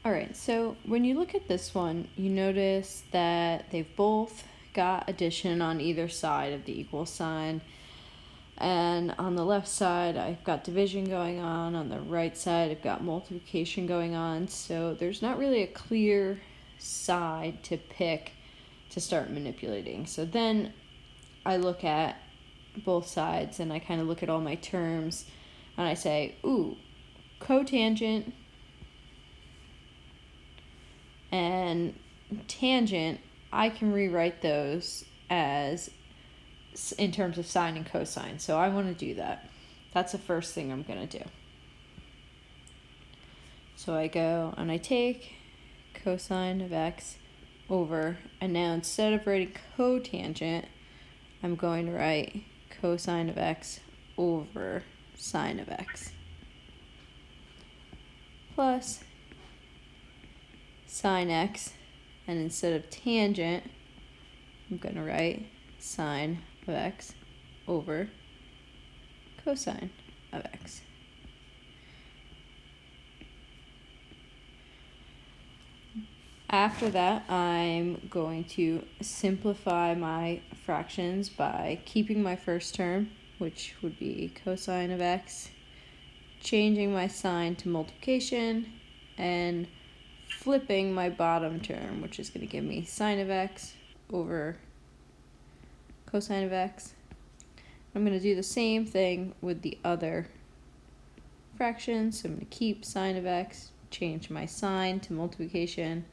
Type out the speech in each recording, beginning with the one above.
Alright, so when you look at this one, you notice that they've both got addition on either side of the equal sign. And on the left side, I've got division going on the right side, I've got multiplication going on. So there's not really a clear side to pick to start manipulating. So then I look at both sides and I kind of look at all my terms and I say, ooh, cotangent and tangent, I can rewrite those as in terms of sine and cosine. So I want to do that. That's the first thing I'm going to do. So I go and I take cosine of x over, and now instead of writing cotangent, I'm going to write cosine of x over sine of x plus sine x, and instead of tangent, I'm going to write sine of x over cosine of x. After that, I'm going to simplify my fractions by keeping my first term, which would be cosine of x, changing my sign to multiplication, and flipping my bottom term, which is going to give me sine of x over cosine of x. I'm going to do the same thing with the other fractions. So I'm going to keep sine of x, change my sign to multiplication,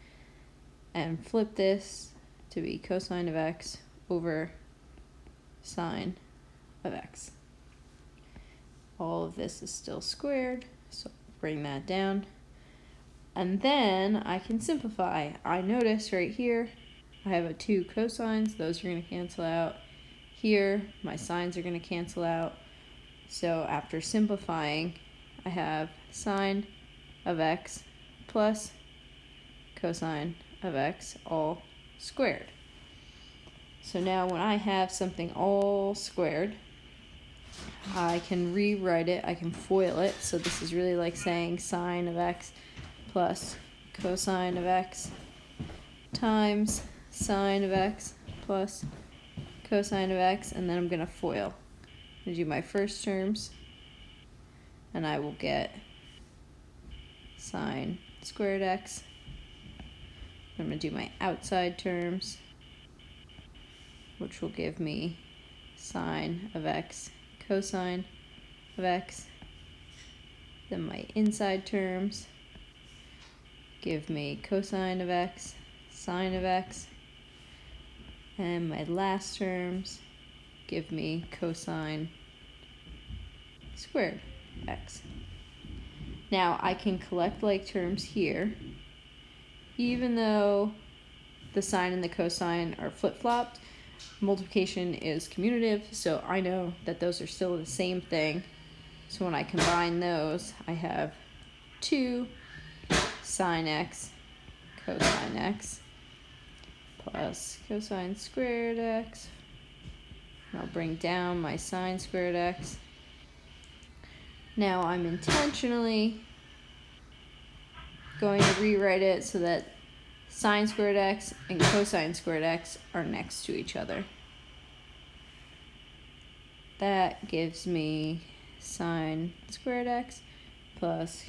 and flip this to be cosine of x over sine of x. All of this is still squared, so bring that down. And then I can simplify. I notice right here, I have 2 cosines. Those are going to cancel out. Here, my sines are going to cancel out. So after simplifying, I have sine of x plus cosine of x all squared. So now when I have something all squared, I can rewrite it, I can FOIL it. So this is really like saying sine of x plus cosine of x times sine of x plus cosine of x, and then I'm going to FOIL. I'm going to do my first terms, and I will get sine squared x. I'm going to do my outside terms, which will give me sine of x cosine of x. Then my inside terms give me cosine of x, sine of x. And my last terms give me cosine squared x. Now I can collect like terms here, even though the sine and the cosine are flip-flopped. Multiplication is commutative, so I know that those are still the same thing. So when I combine those, I have 2 sine x cosine x plus cosine squared x. And I'll bring down my sine squared x. Now I'm intentionally going to rewrite it so that sine squared x and cosine squared x are next to each other. That gives me sine squared x plus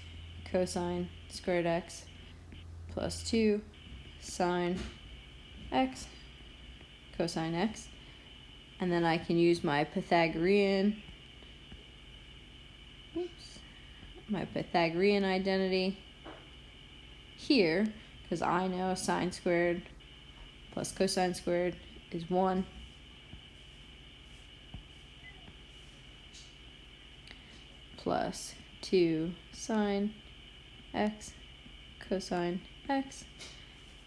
cosine squared x plus 2 sine x cosine x. And then I can use my Pythagorean identity here, because I know sine squared plus cosine squared is 1. Plus 2 sine x cosine x.